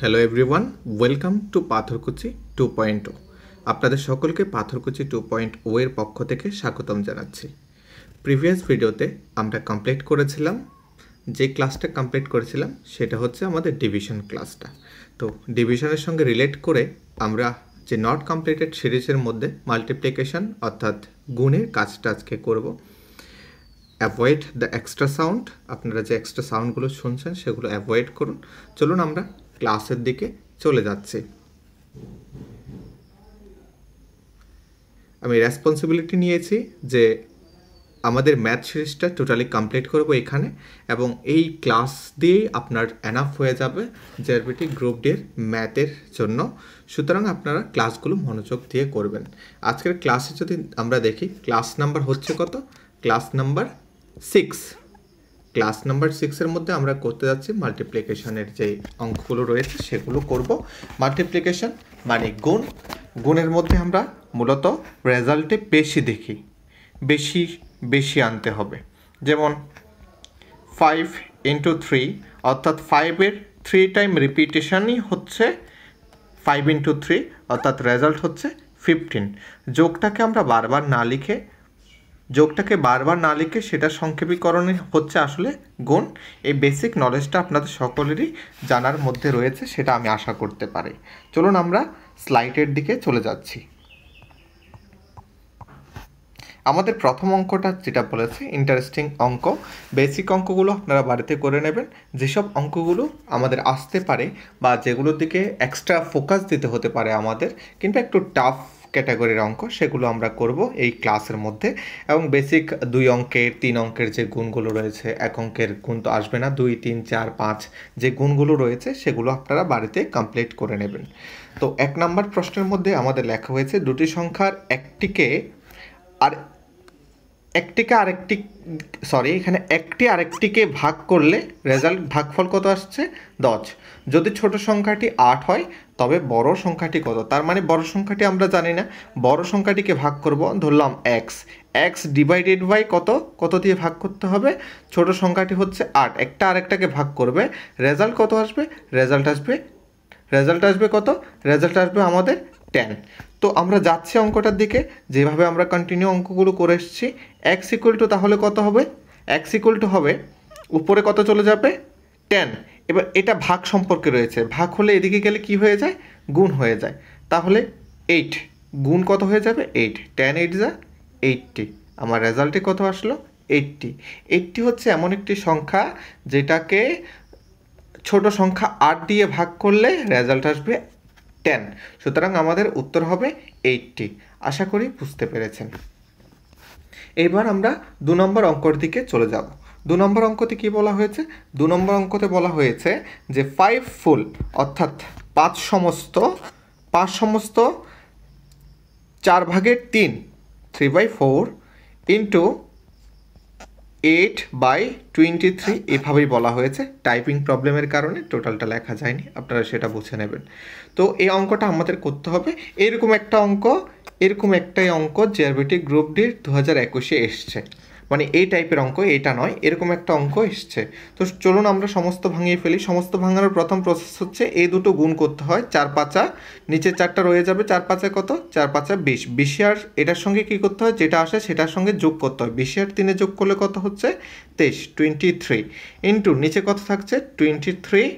Hello everyone, welcome to পাথরকুচি 2.0। আপনাদের সকলকে পাথরকুচি 2.0 এর পক্ষ থেকে স্বাগতম জানাচ্ছি। প্রিভিয়াস ভিডিওতে আমরা যে ক্লাসটা কমপ্লিট করেছিলাম সেটা হচ্ছে আমাদের ডিভিশন ক্লাসটা। তো ডিভিশনের সঙ্গে রিলেট করে আমরা যে নট কমপ্লিটেড সিরিজের মধ্যে মাল্টিপ্লিকেশন অর্থাৎ গুণের কাজটা আজকে করব। অ্যাভয়েড দ্য এক্সট্রা সাউন্ড, আপনারা যে এক্সট্রা সাউন্ডগুলো শুনছেন সেগুলো অ্যাভয়েড করুন। চলুন আমরা ক্লাসের দিকে চলে যাচ্ছি। আমি রেসপন্সিবিলিটি নিয়েছি যে আমাদের ম্যাথ সিরিজটা টোটালি কমপ্লিট করব এখানে, এবং এই ক্লাস দিয়েই আপনার এনাফ হয়ে যাবে জেআরবিটি গ্রুপ ডি এর ম্যাথের জন্য। সুতরাং আপনারা ক্লাসগুলো মনোযোগ দিয়ে করবেন। আজকের ক্লাসে যদি আমরা দেখি, ক্লাস নাম্বার হচ্ছে কত? Class number 6। ক্লাস নাম্বার 6-এর মধ্যে আমরা করতে যাচ্ছি মাল্টিপ্লিকেশনের যে অঙ্কগুলো রয়েছে সেগুলো করব। মাল্টিপ্লিকেশন মানে গুণ। গুণের মধ্যে আমরা মূলত রেজাল্টে বেশি দেখি, বেশি আনতে হবে। যেমন 5 × 3 অর্থাৎ 5-এর 3 টাইম রিপিটেশনই হচ্ছে 5 × 3 অর্থাৎ রেজাল্ট হচ্ছে 15। যোগটাকে বারবার না লিখে সেটা সংক্ষেপীকরণে হচ্ছে আসলে গুণ। এই বেসিক নলেজটা আপনাদের সকলেরই জানার মধ্যে রয়েছে, সেটা আমি আশা করতে পারি। চলুন আমরা স্লাইডের দিকে চলে যাচ্ছি। আমাদের প্রথম অঙ্কটা যেটা বলেছে ইন্টারেস্টিং অঙ্ক। বেসিক অঙ্কগুলো আপনারা বাড়িতে করে নেবেন। যেসব অঙ্কগুলো আমাদের আসতে পারে বা যেগুলোর দিকে এক্সট্রা ফোকাস দিতে হতে পারে আমাদের, কিন্তু একটু টাফ ক্যাটাগরির অঙ্ক, সেগুলো আমরা করব এই ক্লাসের মধ্যে। এবং বেসিক 2 অঙ্কের 3 অঙ্কের যে গুণগুলো রয়েছে, 1 অঙ্কের গুণ তো আসবে না, 2, 3, 4, 5 যে গুণগুলো রয়েছে সেগুলো আপনারা বাড়িতে কমপ্লিট করে নেবেন। তো 1 নম্বর প্রশ্নের মধ্যে আমাদের লেখা হয়েছে দুটি সংখ্যার একটি আরেকটিকে ভাগ করলে রেজাল্ট ভাগফল কত আসছে? 10। যদি ছোট সংখ্যাটি 8 হয় তবে বড় সংখ্যাটি কত? তার মানে বড় সংখ্যাটি আমরা জানি না, বড় সংখ্যাটিকে ভাগ করব, ধরলাম x ডিভাইডেড বাই কত দিয়ে ভাগ করতে হবে? ছোট সংখ্যাটি হচ্ছে 8, একটা আরেকটাকে ভাগ করবে, রেজাল্ট কত আসবে? রেজাল্ট আসবে কত? রেজাল্ট আসবে আমাদের 10। তো আমরা যাচ্ছি অঙ্কটার দিকে, যেভাবে আমরা কন্টিনিউ অঙ্কগুলো করে এসেছি। x = তাহলে কত হবে? x = হবে উপরে কত চলে যাবে? 10। এবার এটা ভাগ সম্পর্কে রয়েছে, ভাগ হলে এদিকে গেলে কি হয়ে যায়? গুণ হয়ে যায়। তাহলে 8 গুণ কত হয়ে যাবে? 8। 10 8 = 80। আমার রেজাল্টে কত আসলো? 80। 80 হচ্ছে এমন একটি সংখ্যা যেটাকে ছোট সংখ্যা 8 দিয়ে ভাগ করলে রেজাল্ট আসবে 10। সুতরাং আমাদের উত্তর হবে 80। আশা করি বুঝতে পেরেছেন। এবার আমরা 2 নম্বর অঙ্কর দিকে চলে যাব। 2 নম্বর অঙ্কতে কি বলা হয়েছে? 2 নম্বর অঙ্কতে বলা হয়েছে যে 5 ফুল অর্থাৎ 5 সমস্ত 4/3 3/4 ইন্টু 8/23 এভাবেই বলা হয়েছে। টাইপিং প্রবলেমের কারণে টোটালটা লেখা যায়নি, আপনারা সেটা বুঝে নেবেন। তো এই অঙ্কটা আমাদের করতে হবে। এরকম একটাই অঙ্ক জেআরবিটি গ্রুপ ডি 2021-এ এসছে, মানে এই টাইপের অঙ্ক, এটা নয়, এরকম একটা অঙ্ক এসছে। তো চলুন আমরা সমস্ত ভাঙিয়ে ফেলি। সমস্ত ভাঙানোর প্রথম প্রসেস হচ্ছে এই দুটো গুণ করতে হয়। 4 5 নিচে 4টা রয়ে যাবে, 4 5 কত? 4 5 20। 20 আর এটার সঙ্গে কি করতে হয়? যেটা আসে সেটার সঙ্গে যোগ করতে হয়। 20 আর 3 যোগ করলে কত হচ্ছে? 23 23 ইন্টু নিচে কত থাকছে? 23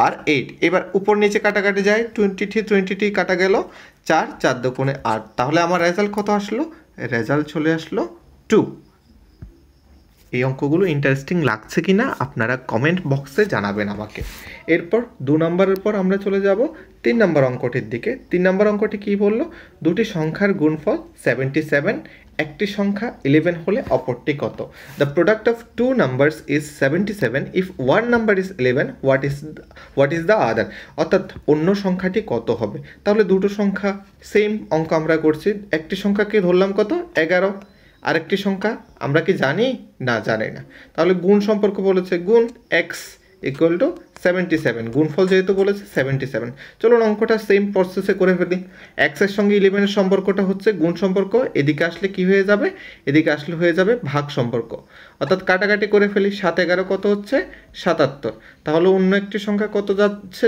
আর 8। এবার উপর নিচে কাটাকাটি যায়, 23 কাটা গেল, 4 4 দুগুণে 8। তাহলে আমার রেজাল্ট কত আসলো? রেজাল্ট চলে আসলো 2। এই অঙ্কগুলো ইন্টারেস্টিং লাগছে কি না আপনারা কমেন্ট বক্সে জানাবেন আমাকে। এরপর 2 নম্বরের পর আমরা চলে যাব 3 নম্বর অঙ্কটির দিকে। 3 নম্বর অঙ্কটি কী বললো? দুটি সংখ্যার গুণফল 77, একটি সংখ্যা 11 হলে অপরটি কত? The product of 2 numbers is 77 if one number is 11, what is the other? অর্থাৎ অন্য সংখ্যাটি কত হবে? তাহলে দুটো সংখ্যা সেম অঙ্ক আমরা করছি। একটি সংখ্যাকে ধরলাম কত? 11। আরেকটি সংখ্যা আমরা কি জানি? না, জানি না। তাহলে গুণ সম্পর্ক বলেছে, গুণ x = 77, গুণফল যেহেতু বলেছে 77। চলুন অঙ্কটা সেম প্রসেসে করে ফেলি। x এর সঙ্গে 11 এর সম্পর্কটা হচ্ছে গুণ সম্পর্ক, এদিকে আসলে কি হয়ে যাবে? এদিকে আসলে হয়ে যাবে ভাগ সম্পর্ক। অর্থাৎ কাটাকাটি করে ফেলি, 7 11 কত হচ্ছে? 77। তাহলে অন্য একটি সংখ্যা কত যাচ্ছে?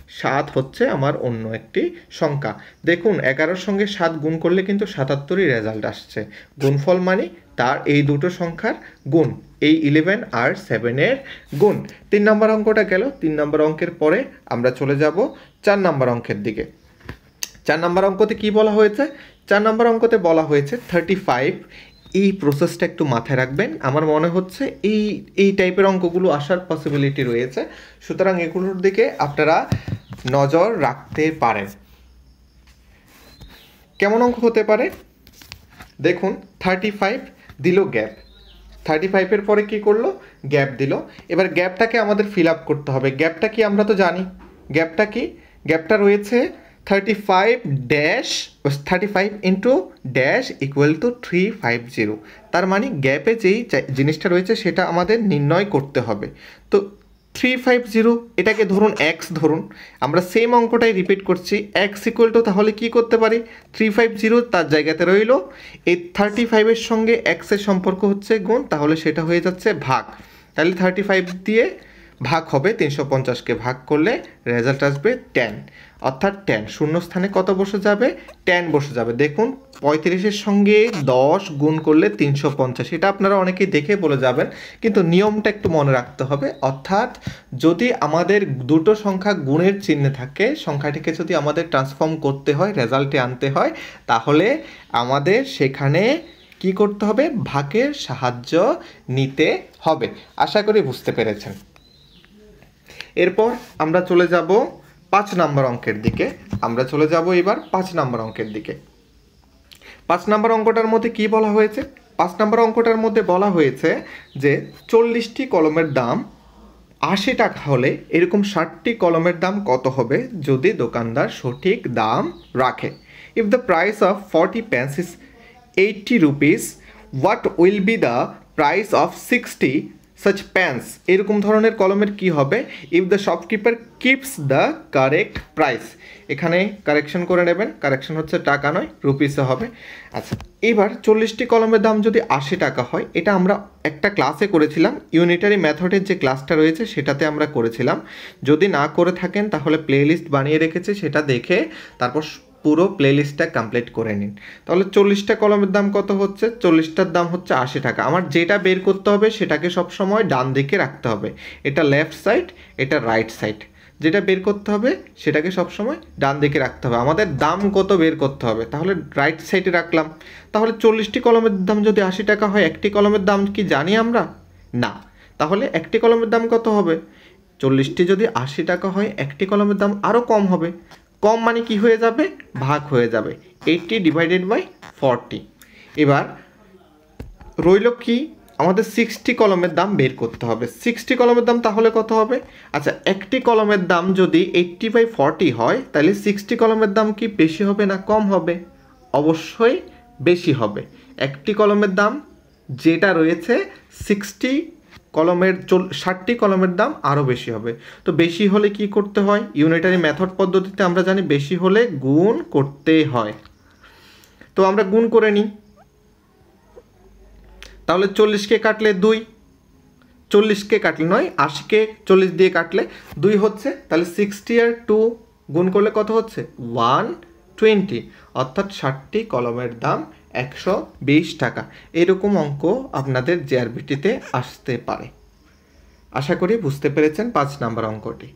7 হচ্ছে আমার অন্য একটি সংখ্যা। দেখুন 11-র সঙ্গে 7 গুণ করলে কিন্তু 77ই রেজাল্ট আসছে। গুণফল মানে তার এই দুটো সংখ্যার গুণ, এই 11 আর 7-এর গুণ। 3 নম্বর অঙ্কটা গেল। 3 নম্বর অঙ্কের পরে আমরা চলে যাব 4 নম্বর অঙ্কের দিকে। 4 নম্বর অঙ্কতে কি বলা হয়েছে? 4 নম্বর অঙ্কতে বলা হয়েছে 35। এই প্রসেসটা একটু মাথায় রাখবেন। আমার মনে হচ্ছে এই টাইপের অঙ্কগুলো আসার পসিবিলিটি রয়েছে, সুতরাং এগুলোর দিকে আপনারা নজর রাখতে পারেন। কেমন অঙ্ক হতে পারে দেখুন। 35 দিল গ্যাপ, 35-এর পরে কি করলো? গ্যাপ দিল। এবার গ্যাপটাকে আমাদের ফিল আপ করতে হবে। গ্যাপটা কি আমরা তো জানি। গ্যাপটা কি? গ্যাপটা রয়েছে 35 ইন্টু ড্যাশ ইকুয়াল টু 350। তার মানে গ্যাপে যেই জিনিসটা রয়েছে সেটা আমাদের নির্ণয় করতে হবে। তো 350 এটাকে ধরুন এক্স ধরুন, আমরা সেম অঙ্কটাই রিপিট করছি। এক্স ইকুয়াল টু তাহলে কি করতে পারি? 350 তার জায়গাতে রইল, এই 35-এর সঙ্গে এক্সের সম্পর্ক হচ্ছে গুণ, তাহলে সেটা হয়ে যাচ্ছে ভাগ। তাহলে 35 দিয়ে ভাগ হবে, 350-কে ভাগ করলে রেজাল্ট আসবে 10, অর্থাৎ 10 শূন্য স্থানে কত বসে যাবে? 10 বসে যাবে। দেখুন 35-এর সঙ্গে 10 গুণ করলে 350, এটা আপনারা অনেকেই দেখে বলে যাবেন, কিন্তু নিয়মটা একটু মনে রাখতে হবে। অর্থাৎ যদি আমাদের দুটো সংখ্যা গুণের চিহ্নে থাকে, সংখ্যাটিকে যদি আমাদের ট্রান্সফর্ম করতে হয়, রেজাল্টে আনতে হয়, তাহলে আমাদের সেখানে কি করতে হবে? ভাগের সাহায্য নিতে হবে। আশা করি বুঝতে পেরেছেন। এরপর আমরা চলে যাব 5 নম্বর অঙ্কের দিকে। আমরা চলে যাব এবার 5 নম্বর অঙ্কের দিকে। 5 নম্বর অঙ্কটার মধ্যে কি বলা হয়েছে? 5 নম্বর অঙ্কটার মধ্যে বলা হয়েছে যে 40টি কলমের দাম 80 টাকা হলে এরকম 60টি কলমের দাম কত হবে যদি দোকানদার সঠিক দাম রাখে? If the price of 40 pence is 80 rupees, what will be the price of 60 such pens? এরকম ধরনের কলমের কি হবে? If the shopkeeper keeps the correct price. এখানে কারেকশন করে নেবেন, কারেকশন হচ্ছে টাকা নয়, রুপিসে হবে। আচ্ছা, এবার 40টি কলমের দাম যদি 80 টাকা হয়, এটা আমরা একটা ক্লাসে করেছিলাম, ইউনিটারি মেথডের যে ক্লাসটা রয়েছে সেটাতে আমরা করেছিলাম। যদি না করে থাকেন তাহলে প্লেলিস্ট বানিয়ে রেখেছে, সেটা দেখে তারপর পুরো প্লেলিস্টটা কমপ্লিট করে নিন। তাহলে 40টা কলমের দাম কত হচ্ছে? 40টার দাম হচ্ছে 80 টাকা। আমার যেটা বের করতে হবে সেটাকে সবসময় ডান দিকে রাখতে হবে। এটা লেফট সাইড, এটা রাইট সাইড। যেটা বের করতে হবে সেটাকে সবসময় ডান দিকে রাখতে হবে। আমাদের দাম কত বের করতে হবে, তাহলে রাইট সাইডে রাখলাম। তাহলে 40টি কলমের দাম যদি 80 টাকা হয়, একটি কলমের দাম কি জানি আমরা? না। তাহলে একটি কলমের দাম কত হবে? 40টি যদি 80 টাকা হয়, একটি কলমের দাম আরও কম হবে। কম মানে কি হয়ে যাবে? ভাগ হয়ে যাবে। 80 ডিভাইডেড বাই 40। এবার রইল কি? আমাদের 60 কলমের দাম বের করতে হবে। 60 কলমের দাম তাহলে কত হবে? আচ্ছা, একটি কলমের দাম যদি 80/40 হয়, তাহলে 60 কলমের দাম কি বেশি হবে না কম হবে? অবশ্যই বেশি হবে। একটি কলমের দাম যেটা রয়েছে 60টি কলমের দাম আরও বেশি হবে। তো বেশি হলে কি করতে হয়? ইউনিটারি মেথড পদ্ধতিতে আমরা জানি বেশি হলে গুণ করতে হয়। তো আমরা গুণ করে নিই। তাহলে 40কে কাটলে 2, 40কে কাটলে নয় 80কে 40 দিয়ে কাটলে 2 হচ্ছে। তাহলে 60 আর 2 গুণ করলে কত হচ্ছে? 120, অর্থাৎ 60টি কলমের দাম 120 টাকা। এরকম অঙ্ক আপনাদের জেআরবিটিতে আসতে পারে। আশা করি বুঝতে পেরেছেন 5 নাম্বার অঙ্কটি।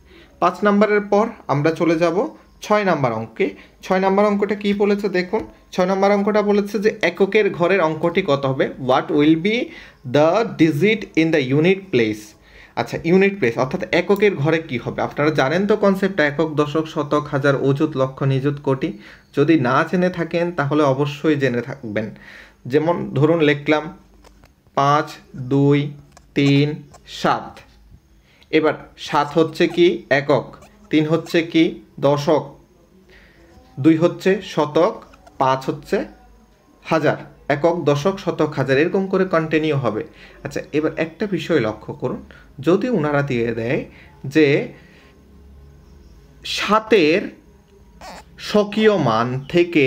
5 নাম্বারের পর আমরা চলে যাব 6 নাম্বার অঙ্কে। 6 নাম্বার অঙ্কটা কি বলেছে দেখুন। 6 নাম্বার অঙ্কটা বলেছে যে এককের ঘরের অঙ্কটি কত হবে? What will be the digit in the unit place. আচ্ছা, ইউনিট প্লেস অর্থাৎ এককের ঘরে কি হবে? আপনারা জানেন তো কনসেপ্টটা, একক, দশক, শতক, হাজার, অযুত, লক্ষ, নিযুত, কোটি। যদি না জেনে থাকেন তাহলে অবশ্যই জেনে থাকবেন। যেমন ধরুন লিখলাম 5, 2, 3, 7। এবার 7 হচ্ছে কি? একক। 3 হচ্ছে কি? দশক। 2 হচ্ছে শতক। 5 হচ্ছে হাজার। একক, দশক, শতক, হাজার, এরকম করে কন্টিনিউ হবে। আচ্ছা, এবার একটা বিষয় লক্ষ্য করুন, যদি ওনারা দিয়ে দেয় যে 7-এর স্বকীয় মান থেকে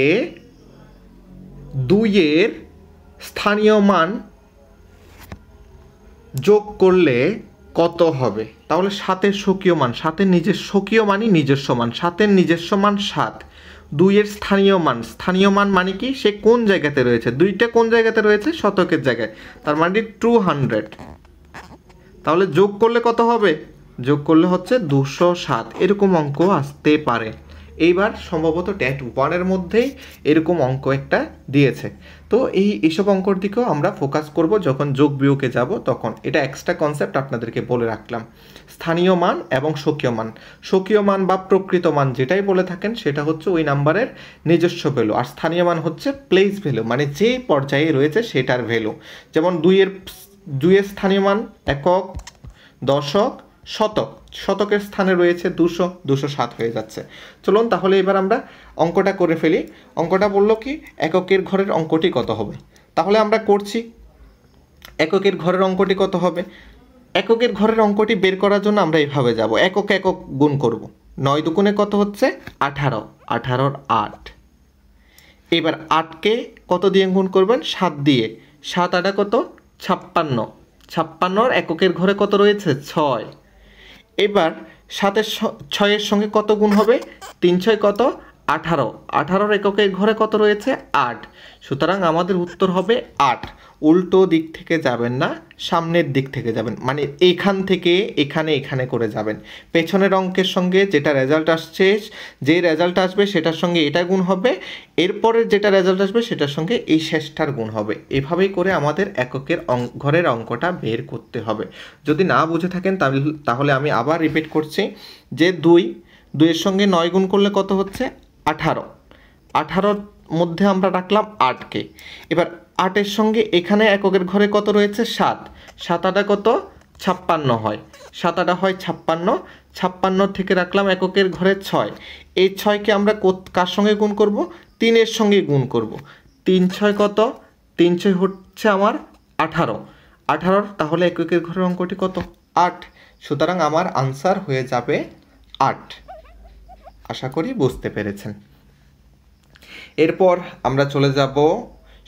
2-এর স্থানীয় মান যোগ করলে কত হবে? তাহলে 7-এর স্বকীয় মান, 7-এর স্বকীয় মানই নিজস্ব মান, 7-এর নিজস্ব মান 7। 2-এর স্থানীয় মান মানে কি? সে কোন জায়গাতে রয়েছে? 2টা কোন জায়গাতে রয়েছে? শতকের জায়গায়, তার মানে 200। তাহলে যোগ করলে কত হবে? যোগ করলে হচ্ছে 207। এরকম অঙ্ক আসতে পারে। এইবার সম্ভবত ট্যাট 1-এর মধ্যেই এরকম অঙ্ক একটা দিয়েছে। তো এইসব অঙ্কর দিকেও আমরা ফোকাস করব যখন যোগ বিয়োগে যাব তখন। এটা এক্সট্রা কনসেপ্ট আপনাদেরকে বলে রাখলাম। স্থানীয় মান এবং স্বকীয় মান বা প্রকৃত মান যেটাই বলে থাকেন সেটা হচ্ছে ওই নাম্বারের নিজস্ব ভ্যালু, আর স্থানীয় মান হচ্ছে প্লেস ভ্যালু, মানে যে পর্যায়ে রয়েছে সেটার ভ্যালু। যেমন 2-এর স্থানীয় মান একক, দশক, শতক। শতকের স্থানে রয়েছে 207 হয়ে যাচ্ছে। চলুন তাহলে এবার আমরা অঙ্কটা করে ফেলি। অঙ্কটা বললো কি এককের ঘরের অঙ্কটি কত হবে। তাহলে আমরা করছি। এককের ঘরের অঙ্কটি কত হবে? এককের ঘরের অঙ্কটি বের করার জন্য আমরা এইভাবে যাব, একক গুণ করব। 9 দুগুণে কত হচ্ছে? 18। 18-র 8। এবার 8কে কত দিয়ে গুণ করবেন? 7 দিয়ে। 7 8 কত? 56। 56-র এককের ঘরে কত রয়েছে? 6। এবার 6-এর সঙ্গে কত গুণ হবে? 3 6 কত? 18। 18-র এককের ঘরে কত রয়েছে? 8। সুতরাং আমাদের উত্তর হবে 8। উল্টো দিক থেকে যাবেন না, সামনের দিক থেকে যাবেন, মানে এখান থেকে এখানে করে যাবেন। পেছনের অঙ্কের সঙ্গে যেটা রেজাল্ট আসছে, যে রেজাল্ট আসবে সেটার সঙ্গে এটা গুণ হবে, এরপরের যেটা রেজাল্ট আসবে সেটার সঙ্গে এই শেষটার গুণ হবে। এভাবেই করে আমাদের এককের ঘরের অঙ্কটা বের করতে হবে। যদি না বুঝে থাকেন তাহলে আমি আবার রিপিট করছি যে 2-এর সঙ্গে 9 গুণ করলে কত হচ্ছে? 18। 18-র মধ্যে আমরা রাখলাম 8কে। এবার 8-এর সঙ্গে এখানে এককের ঘরে কত রয়েছে? 7। 7 8 কত? 56 হয়। 7 8 হয় 56। 56 থেকে রাখলাম এককের ঘরে 6। এই 6কে আমরা কার সঙ্গে গুণ করব? 3-এর সঙ্গে গুণ করব। 3 6 কত? 3 6 হচ্ছে আমার 18। 18-র তাহলে এককের ঘরের অঙ্কটি কত? 8। সুতরাং আমার আনসার হয়ে যাবে 8। আশা করি বুঝতে পেরেছেন। এরপর আমরা চলে যাব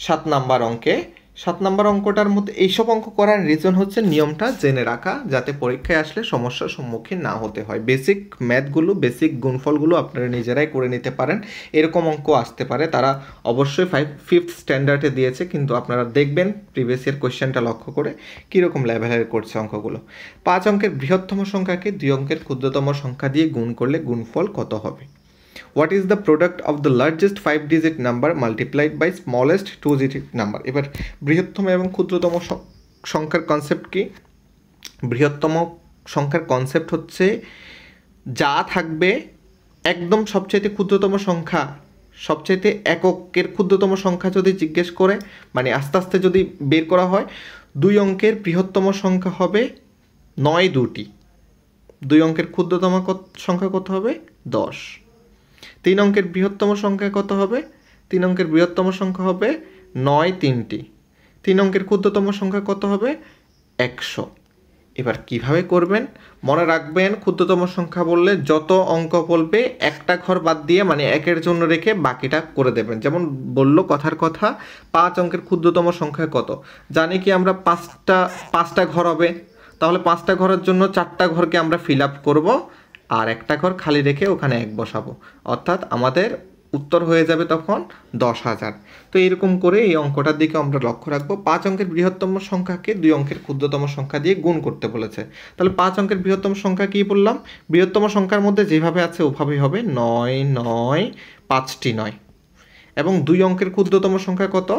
7 নাম্বার অঙ্কে। 7 নাম্বার অঙ্কটার মধ্যে এইসব অঙ্ক করার রিজন হচ্ছে নিয়মটা জেনে রাখা, যাতে পরীক্ষায় আসলে সমস্যার সম্মুখীন না হতে হয়। বেসিক ম্যাথগুলো, বেসিক গুণফলগুলো আপনারা নিজেরাই করে নিতে পারেন। এরকম অঙ্ক আসতে পারে, তারা অবশ্যই 5th স্ট্যান্ডার্ডে দিয়েছে, কিন্তু আপনারা দেখবেন প্রিভিয়াস ইয়ার কোয়েশ্চেনটা লক্ষ্য করে কীরকম লেভেলের করছে অঙ্কগুলো। 5 অঙ্কের বৃহত্তম সংখ্যাকে 2 অঙ্কের ক্ষুদ্রতম সংখ্যা দিয়ে গুণ করলে গুণফল কত হবে? What is the product of the largest 5-digit number multiplied by smallest 2-digit number? এবার বৃহত্তম এবং ক্ষুদ্রতম সংখ্যার কনসেপ্ট কি? বৃহত্তম সংখ্যার কনসেপ্ট হচ্ছে যা থাকবে একদম সবচাইতে ক্ষুদ্রতম সংখ্যা, সবচাইতে এককের ক্ষুদ্রতম সংখ্যা যদি জিজ্ঞেস করে, মানে আস্তে আস্তে যদি বের করা হয়, 2 অঙ্কের বৃহত্তম সংখ্যা হবে 9 2টি। 2 অঙ্কের ক্ষুদ্রতম সংখ্যা কত হবে? 10। 3 অঙ্কের বৃহত্তম সংখ্যা কত হবে? 3 অঙ্কের বৃহত্তম সংখ্যা হবে 9 3টি। 3 অঙ্কের ক্ষুদ্রতম সংখ্যা কত হবে? 100। এবার কিভাবে করবেন? মনে রাখবেন ক্ষুদ্রতম সংখ্যা বললে যত অঙ্ক বলবে একটা ঘর বাদ দিয়ে, মানে 1-এর জন্য রেখে বাকিটা করে দেবেন। যেমন বললো কথার কথা 5 অঙ্কের ক্ষুদ্রতম সংখ্যা কত? জানি কি আমরা 5টা ঘর হবে, তাহলে 5টা ঘরের জন্য 4টা ঘরকে আমরা ফিল আপ করবো, আর একটা ঘর খালি রেখে ওখানে 1 বসাবো, অর্থাৎ আমাদের উত্তর হয়ে যাবে তখন 10,000। তো এরকম করে এই অঙ্কটার দিকে আমরা লক্ষ্য রাখবো। 5 অঙ্কের বৃহত্তম সংখ্যাকে 2 অঙ্কের ক্ষুদ্রতম সংখ্যা দিয়ে গুণ করতে বলেছে। তাহলে 5 অঙ্কের বৃহত্তম সংখ্যা কী বললাম? বৃহত্তম সংখ্যার মধ্যে যেভাবে আছে ওভাবেই হবে 9 9 5টি 9। এবং 2 অঙ্কের ক্ষুদ্রতম সংখ্যা কত?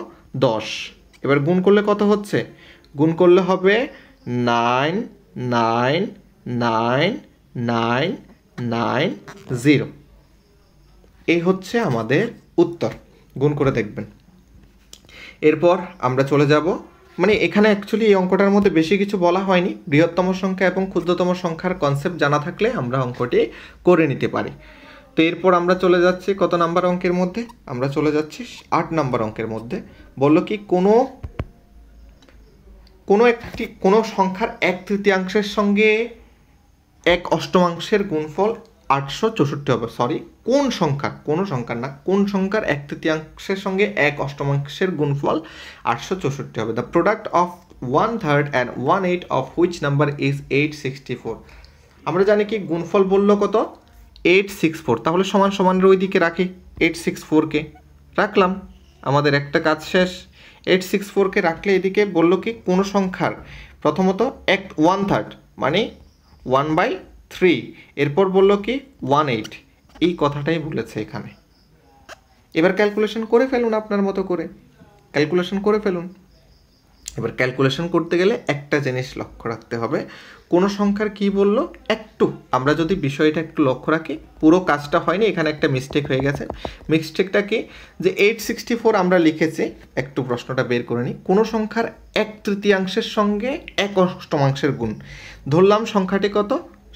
10। এবার গুণ করলে কত হচ্ছে? গুণ করলে হবে 9 9 9 9 9 0। এই হচ্ছে আমাদের উত্তর। গুণ করে দেখবেন। এরপর আমরা চলে যাব, মানে এখানে অ্যাকচুয়ালি এই অঙ্কটার মধ্যে বেশি কিছু বলা হয়নি। বৃহত্তম সংখ্যা এবং ক্ষুদ্রতম সংখ্যার কনসেপ্ট জানা থাকলে আমরা অঙ্কটি করে নিতে পারি। তো এরপর আমরা চলে যাচ্ছি কত নাম্বার অঙ্কের মধ্যে? আমরা চলে যাচ্ছি 8 নাম্বার অঙ্কের মধ্যে। বললো কি কোনো সংখ্যার 1/3 সঙ্গে 1/8 গুণফল 864 হবে। সরি, কোন সংখ্যার 1/3 সঙ্গে 1/8 গুণফল 864 হবে। The product of 1/3 and 1/8 of which number is 864? আমরা জানি কি গুণফল বললো কত 864, তাহলে সমান সমানের ওই দিকে রাখি 864কে রাখলাম, আমাদের একটা কাজ শেষ। 864কে রাখলে এদিকে বললো কি কোনো সংখ্যার প্রথমত 1/3 মানে 1/3, এরপর বললো কি 1/8, এই কথাটাই বলেছে এখানে। এবার ক্যালকুলেশন করে ফেলুন আপনার মতো করে, ক্যালকুলেশন করে ফেলুন। এবার ক্যালকুলেশন করতে গেলে একটা জিনিস লক্ষ্য রাখতে হবে, কোনো সংখ্যার কি বললো একটু আমরা যদি বিষয়টা একটু লক্ষ্য রাখি, পুরো কাজটা হয়নি, এখানে একটা মিস্টেক হয়ে গেছে। মিস্টেকটা কি যে 864 আমরা লিখেছি, একটু প্রশ্নটা বের করে নিই। কোনো সংখ্যার 1/3 সঙ্গে 1/8 গুণ, ধরলাম সংখ্যাটি কত,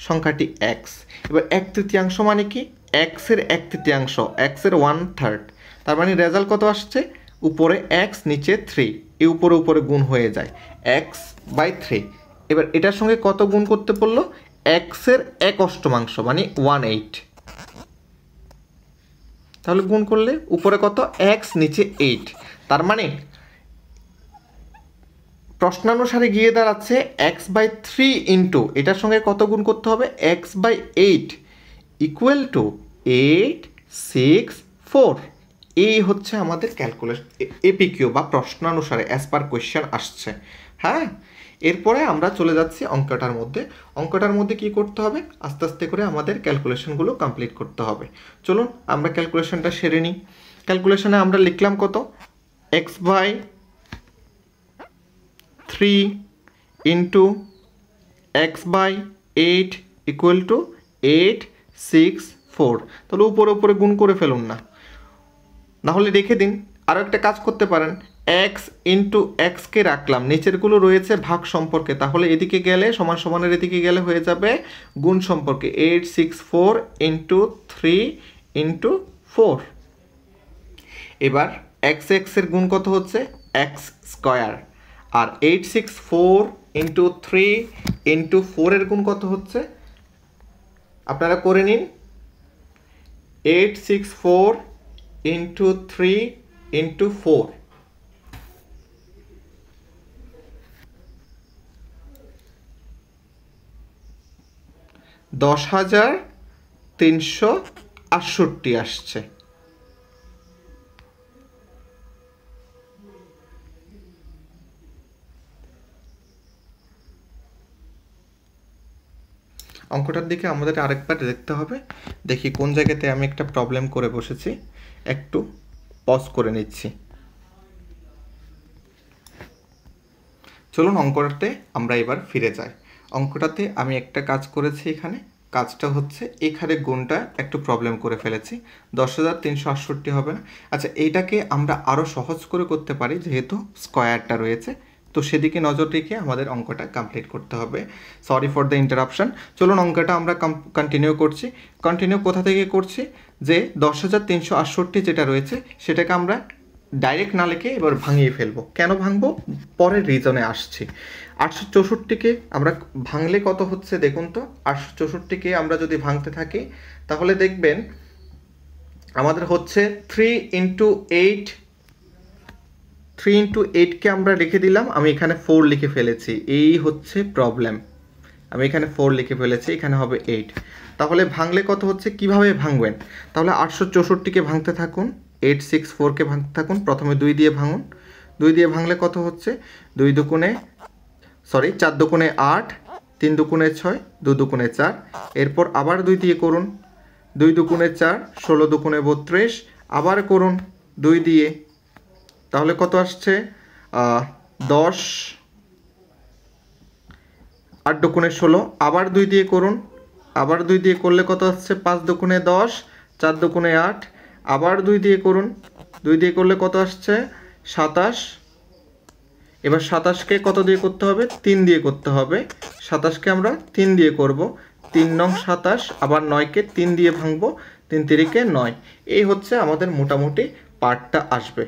সংখ্যাটি এক্স। এবার 1/3 মানে কি এক্সের 1/3, এক্সের 1/3, তার মানে রেজাল্ট কত আসছে, উপরে এক্স নিচে 3, এই উপরে উপরে গুণ হয়ে যায় x/3। এবার এটার সঙ্গে কত গুণ করতে পড়লো, এক্সের 1/8 মানে 1/8, তাহলে গুণ করলে উপরে কত এক্স নিচে 8, তার মানে প্রশ্নানুসারে গিয়ে দাঁড়াচ্ছে x/3 ইন্টু এটার সঙ্গে কত গুণ করতে হবে x/8 ইকুয়াল টু 864। এই হচ্ছে আমাদের ক্যালকুলেশন, এপিকিউ বা প্রশ্নানুসারে অ্যাজ পার কোয়েশ্চেন আসছে। হ্যাঁ, এরপরে আমরা চলে যাচ্ছি অঙ্কটার মধ্যে। অঙ্কটার মধ্যে কি করতে হবে, আস্তে আস্তে করে আমাদের ক্যালকুলেশনগুলো কমপ্লিট করতে হবে। চলুন আমরা ক্যালকুলেশনটা সেরে নিই। ক্যালকুলেশনে আমরা লিখলাম কত x/3 into x/8 equal to 864, তাহলে উপরে উপরে গুণ করে ফেলুন না, নাহলে রেখে দিন। আরও একটা কাজ করতে পারেন, এক্স ইন্টু এক্সকে রাখলাম, নিচেরগুলো রয়েছে ভাগ সম্পর্কে, তাহলে এদিকে গেলে সমান সমানের এদিকে গেলে হয়ে যাবে গুণ সম্পর্কে 864 ইন্টু 3 ইন্টু 4। এবার এক্স এক্সের গুণ কত হচ্ছে এক্স স্কোয়ার, আর 864 ইন্টু 3 ইন্টু 4 এর গুণ কত হচ্ছে আপনারা করে নিন, 864 ইন্টু 3 ইন্টু 4, 10,368 আসছে। অঙ্কটার দিকে আমাদের আরেকবার দেখতে হবে, দেখি কোন জায়গাতে আমি একটা প্রবলেম করে বসেছি, একটু পজ করে নিচ্ছি। চলুন অঙ্কটাতে আমরা এবার ফিরে যাই। অঙ্কটাতে আমি একটা কাজ করেছি, এখানে কাজটা হচ্ছে এখানে গুণটা একটু প্রবলেম করে ফেলেছি, 10,368 হবে না। আচ্ছা, এইটাকে আমরা আরও সহজ করে করতে পারি, যেহেতু স্কোয়ারটা রয়েছে, তো সেদিকে নজর রেখে আমাদের অঙ্কটা কমপ্লিট করতে হবে। Sorry for the interruption. চলুন অঙ্কটা আমরা কন্টিনিউ করছি। কন্টিনিউ কোথা থেকে করছি, যে 10,368 যেটা রয়েছে সেটাকে আমরা ডাইরেক্ট না লিখে এবার ভাঙিয়ে ফেলবো। কেন ভাঙবো পরের রিজনে আসছি। 864কে আমরা ভাঙলে কত হচ্ছে দেখুন তো, 864কে আমরা যদি ভাঙতে থাকি তাহলে দেখবেন আমাদের হচ্ছে 3 ইন্টু 8কে আমরা লিখে দিলাম, আমি এখানে 4 লিখে ফেলেছি, এই হচ্ছে প্রবলেম। আমি এখানে 4 লিখে ফেলেছি, এখানে হবে 8। তাহলে ভাঙলে কত হচ্ছে, কিভাবে ভাঙবেন, তাহলে 864কে ভাঙতে থাকুন, 864কে ভাঙতে থাকুন, প্রথমে 2 দিয়ে ভাঙুন, 2 দিয়ে ভাঙলে কত হচ্ছে 4 দুগুণে 8, 3 দুগুণে 6, 2 দুগুণে 4, এরপর আবার 2 দিয়ে করুন, 2 দুগুণে 4, 16 দুগুণে 32, আবার করুন 2 দিয়ে, তাহলে কত আসছে 10, 8 দুগুণে 16, আবার 2 দিয়ে করুন, আবার 2 দিয়ে করলে কত আসছে 5 দুগুণে 10, 4 দুগুণে 8, আবার 2 দিয়ে করুন, 2 দিয়ে করলে কত আসছে 27। এবার 27কে কত দিয়ে করতে হবে, 3 দিয়ে করতে হবে, 27কে আমরা 3 দিয়ে করব, 3 নং 27, আবার 9কে 3 দিয়ে ভাঙবো, 3 তিরিকে 9। এই হচ্ছে আমাদের মোটামুটি পার্টটা আসবে।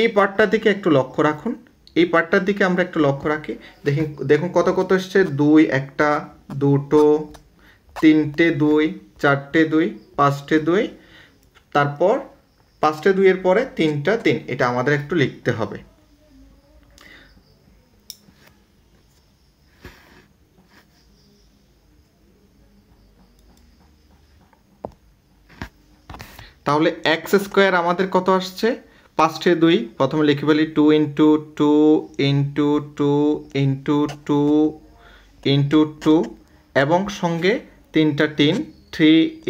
এই পার্টটার দিকে একটু লক্ষ্য রাখুন, এই পার্টটার দিকে আমরা একটু লক্ষ্য রাখি, দেখুন কত কত এসছে, 2 একটা, 2টো, 3টে 2, 4টে 2, 5টে 2, তারপর 5টে 2 এর পরে 3টা 3, এটা আমাদের একটু লিখতে হবে। তাহলে এক্স স্কোয়ার আমাদের কত আসছে, 5 2, প্রথমে লিখে ফেলি 2 ইন্টু 2 ইন্টু 2 ইন্টু 2 ইন্টু 2 এবং সঙ্গে 3টা 3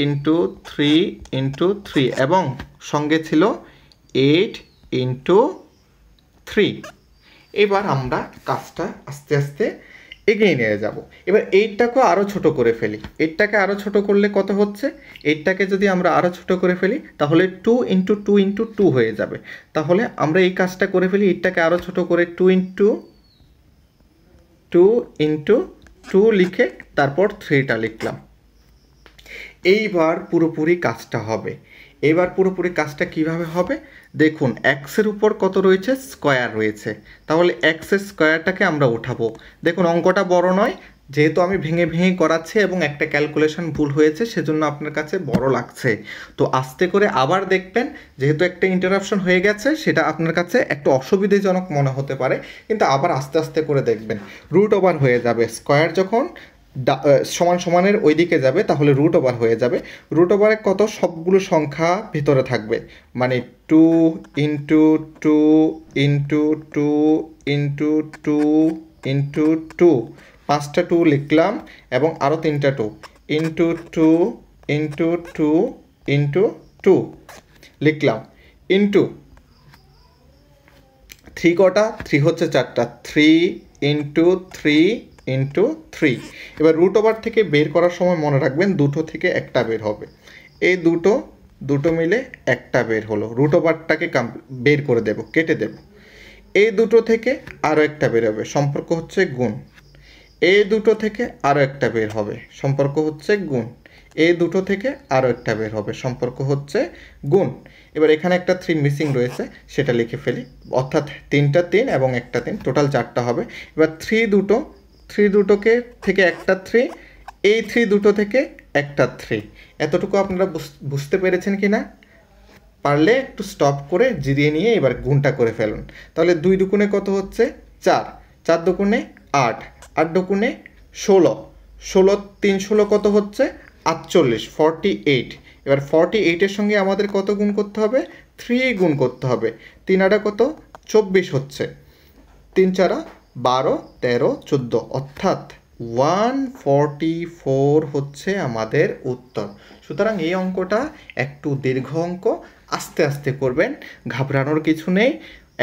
ইন্টু 3 ইন্টু 3 এবং সঙ্গে ছিল 8 ইন্টু 3। এবার আমরা কাজটা আস্তে আস্তে এগিয়ে নিয়ে যাব। এবার 8টাকে আরও ছোট করে ফেলি। 8টাকে আরও ছোট করলে কত হচ্ছে, 8টাকে যদি আমরা আরও ছোট করে ফেলি তাহলে 2 ইন্টু 2 ইন্টু 2 হয়ে যাবে। তাহলে আমরা এই কাজটা করে ফেলি, 8টাকে আরও ছোট করে 2 ইন্টু 2 ইন্টু 2 লিখে তারপর 3টা লিখলাম। এইবার পুরোপুরি কাজটা হবে। এবার পুরোপুরি কাজটা কিভাবে হবে দেখুন, এক্সের উপর কত রয়েছে, স্কোয়ার রয়েছে, তাহলে এক্সের স্কোয়ারটাকে আমরা উঠাবো। দেখুন অঙ্কটা বড় নয়, যেহেতু আমি ভেঙে ভেঙে করাচ্ছি এবং একটা ক্যালকুলেশন ভুল হয়েছে সেজন্য আপনার কাছে বড় লাগছে। তো আস্তে করে আবার দেখবেন, যেহেতু একটা ইন্টারাপশন হয়ে গেছে সেটা আপনার কাছে একটু অসুবিধাজনক মনে হতে পারে, কিন্তু আবার আস্তে আস্তে করে দেখবেন রুট ওভার হয়ে যাবে। স্কোয়ার যখন সমান সমানের ওই দিকে যাবে তাহলে রুট ওভার হয়ে যাবে। রুট ওভারে কত, সবগুলো সংখ্যা ভিতরে থাকবে, মানে 2 ইন্টু 2 ইন্টু 2 ইন্টু 2 ইন্টু 2, 5টা 2 লিখলাম এবং আরও 3টা 2 ইন্টু 2 ইন্টু 2 ইন্টু 2 লিখলাম, ইন্টু 3 কটা, 3 হচ্ছে 4টা, 3 ইন্টু 3 ইন্টু 3। এবার রুট ওভার থেকে বের করার সময় মনে রাখবেন দুটো থেকে একটা বের হবে। এই দুটো মিলে একটা বের হলো, রুট ওভারটাকে বের করে দেব, কেটে দেব। এই দুটো থেকে আরও একটা বের হবে, সম্পর্ক হচ্ছে গুণ। এই দুটো থেকে আরও একটা বের হবে, সম্পর্ক হচ্ছে গুণ। এই দুটো থেকে আরও একটা বের হবে, সম্পর্ক হচ্ছে গুণ। এবার এখানে একটা 3 মিসিং রয়েছে, সেটা লিখে ফেলি, অর্থাৎ 3টা 3 এবং একটা 3, টোটাল 4টা হবে। এবার 3 দুটোকে থেকে একটা 3, এই 3 দুটো থেকে একটা 3। এতটুকু আপনারা বুঝতে পেরেছেন কি না? পারলে একটু স্টপ করে জিরিয়ে নিয়ে এবার গুণটা করে ফেলুন। তাহলে 2 দুগুণে কত হচ্ছে, 4, 4 দুগুণে 8, 8 দুগুণে 16, 16 3 16 কত হচ্ছে, 48, 48। এবার 48-এর সঙ্গে আমাদের কত গুণ করতে হবে, 3 গুণ করতে হবে। 3 8 কত, 24 হচ্ছে, 3 4 12 13 14, অর্থাৎ 144 হচ্ছে আমাদের উত্তর। সুতরাং এই অঙ্কটা একটু দীর্ঘ অঙ্ক, আস্তে আস্তে করবেন, ঘাবড়ানোর কিছু নেই।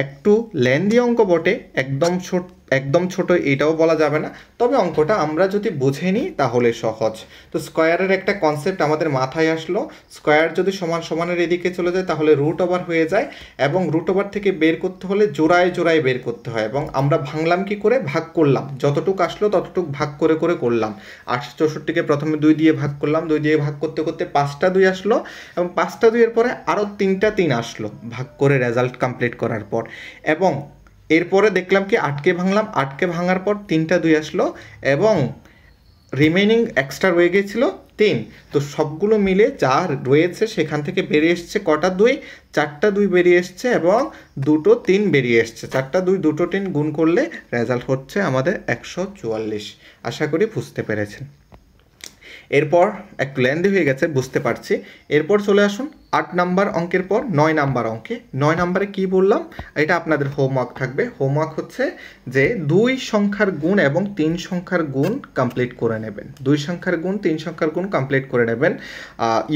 একটু লেন্দি অঙ্ক বটে, একদম ছোট এটাও বলা যাবে না, তবে অঙ্কটা আমরা যদি বুঝে নিই তাহলে সহজ। তো স্কোয়ারের একটা কনসেপ্ট আমাদের মাথায় আসলো, স্কোয়ার যদি সমান সমানের এদিকে চলে যায় তাহলে রুট ওভার হয়ে যায়, এবং রুট ওভার থেকে বের করতে হলে জোড়ায় জোড়ায় বের করতে হয়। এবং আমরা ভাঙলাম কি করে, ভাগ করলাম, যতটুকু আসলো ততটুকু ভাগ করে করে করলাম। 864কে প্রথমে 2 দিয়ে ভাগ করলাম, 2 দিয়ে ভাগ করতে করতে 5টা 2 আসলো, এবং 5টা 2-এর পরে আরও 3টা 3 আসলো ভাগ করে রেজাল্ট কমপ্লিট করার পর। এবং এরপরে দেখলাম কি 8কে ভাঙলাম, 8কে ভাঙার পর 3টা 2 আসলো এবং রিমেনিং এক্সট্রা রয়ে গেছিলো 3। তো সবগুলো মিলে যা রয়েছে সেখান থেকে বেরিয়ে এসছে কটা 2, 4টা 2 বেরিয়ে এসছে এবং 2টো 3 বেরিয়ে এসছে। 4টা 2 2টো 3 গুণ করলে রেজাল্ট হচ্ছে আমাদের 144। আশা করি বুঝতে পেরেছেন। এরপর একটু লেন্দি হয়ে গেছে বুঝতে পারছি। এরপর চলে আসুন 8 নাম্বার অঙ্কের পর 9 নাম্বার অঙ্কে। 9 নাম্বারে কি বললাম, এটা আপনাদের হোমওয়ার্ক থাকবে। হোমওয়ার্ক হচ্ছে যে 2 সংখ্যার গুণ এবং 3 সংখ্যার গুণ কমপ্লিট করে নেবেন। 2 সংখ্যার গুণ 3 সংখ্যার গুণ কমপ্লিট করে নেবেন।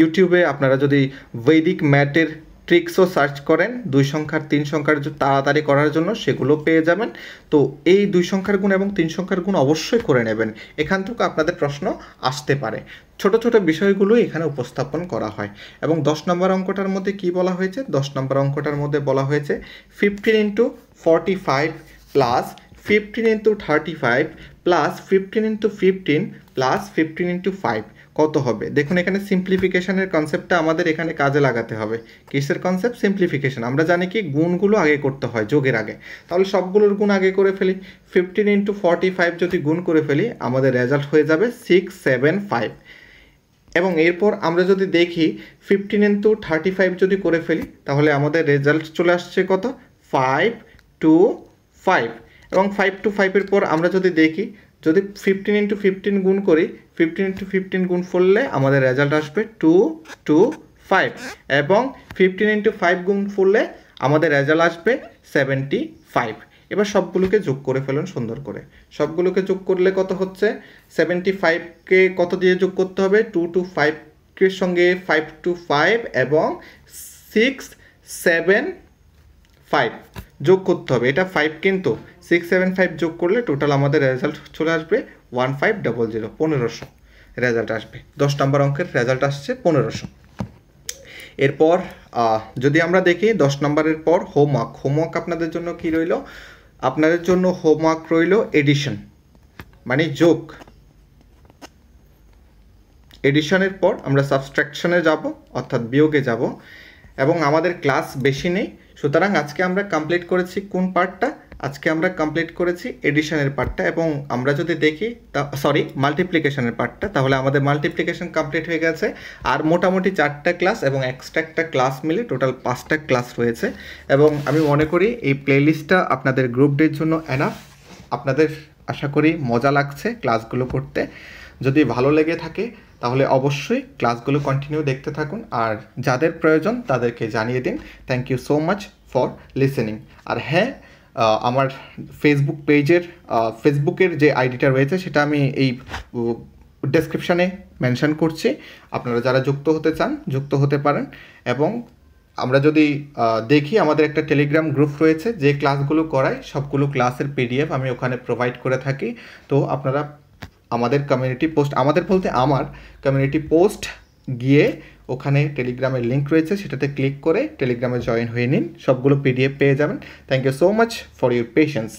ইউটিউবে আপনারা যদি বৈদিক ম্যাথের ট্রিক্সও সার্চ করেন 2 সংখ্যার 3 সংখ্যার তাড়াতাড়ি করার জন্য, সেগুলো পেয়ে যাবেন। তো এই 2 সংখ্যার গুণ এবং 3 সংখ্যার গুণ অবশ্যই করে নেবেন, এখান থেকে আপনাদের প্রশ্ন আসতে পারে। ছোট ছোট বিষয়গুলো এখানে উপস্থাপন করা হয়। এবং 10 নম্বর অঙ্কটার মধ্যে কি বলা হয়েছে, 10 নম্বর অঙ্কটার মধ্যে বলা হয়েছে 15 into 45 plus 15 into 35 plus 15 into 15 plus 15 into 5 কত হবে। দেখুন এখানে সিম্পলিফিকেশনের কনসেপ্টটা আমাদের এখানে কাজে লাগাতে হবে। কিসের কনসেপ্ট, সিম্পলিফিকেশন। আমরা জানি কি গুণগুলো আগে করতে হয় যোগের আগে, তাহলে সবগুলোর গুণ আগে করে ফেলি। 15 ইন্টু 45 যদি গুণ করে ফেলি আমাদের রেজাল্ট হয়ে যাবে 675। এবং এরপর আমরা যদি দেখি 15 ইন্টু 35 যদি করে ফেলি তাহলে আমাদের রেজাল্ট চলে আসছে কত, 5 2 5। এবং 5 2 5-এর পর আমরা যদি দেখি, যদি 15 ইন্টু 15 গুণ করি, 15 ইন্টু 15 গুণ করলে আমাদের রেজাল্ট আসবে 2 2 75 এবং 15 × 5 গুণ করলে আমাদের রেজাল্ট আসবে 75। এবার সবগুলোকে যোগ করে ফেলুন সুন্দর করে। সবগুলোকে যোগ করলে কত হচ্ছে? 75কে কত দিয়ে যোগ করতে হবে? 2 to 5 এর সঙ্গে 5 to 5 এবং 6 7 5 যোগ করতে হবে। এটা 5 কিন্তু 6 7 5 যোগ করলে টোটাল আমাদের রেজাল্ট চলে আসবে 1500, 1500 রেজাল্ট আসবে। 10 নম্বর অঙ্কের রেজাল্ট আসছে 1500। এরপর যদি আমরা দেখি 10 নম্বরের পর হোমওয়ার্ক আপনাদের জন্য কি রইল? আপনাদের জন্য হোমওয়ার্ক রইল এডিশন, মানে যোগ। এডিশনের পর আমরা সাবট্রাকশনে যাব, অর্থাৎ বিয়োগে যাব, এবং আমাদের ক্লাস বেশি নেই। সুতরাং আজকে আমরা কমপ্লিট করেছি কোন পার্টটা? আজকে আমরা কমপ্লিট করেছি এডিশনের পার্টটা, এবং আমরা যদি দেখি মাল্টিপ্লিকেশনের পার্টটা, তাহলে আমাদের মাল্টিপ্লিকেশন কমপ্লিট হয়ে গেছে। আর মোটামুটি 4টা ক্লাস এবং এক্সট্রা একটা ক্লাস মিলে টোটাল 5টা ক্লাস রয়েছে। এবং আমি মনে করি এই প্লেলিস্টটা আপনাদের গ্রুপ ডের জন্য এনাফ। আপনাদের আশা করি মজা লাগছে ক্লাসগুলো করতে। যদি ভালো লেগে থাকে তাহলে অবশ্যই ক্লাসগুলো কন্টিনিউ দেখতে থাকুন, আর যাদের প্রয়োজন তাদেরকে জানিয়ে দিন। Thank you so much for listening. আর হ্যাঁ, আমার ফেসবুকের যে আইডিটা রয়েছে সেটা আমি এই ডেসক্রিপশানে মেনশন করছি। আপনারা যারা যুক্ত হতে চান যুক্ত হতে পারেন। এবং আমরা যদি দেখি, আমাদের একটা টেলিগ্রাম গ্রুপ রয়েছে যে ক্লাসগুলো করায় সবগুলো ক্লাসের PDF আমি ওখানে প্রোভাইড করে থাকি। তো আপনারা আমাদের কমিউনিটি পোস্ট, আমার কমিউনিটি পোস্ট গিয়ে ওখানে টেলিগ্রামের লিঙ্ক রয়েছে, সেটাতে ক্লিক করে টেলিগ্রামে জয়েন হয়ে নিন। সবগুলো PDF পেয়ে যাবেন। Thank you so much for your patience.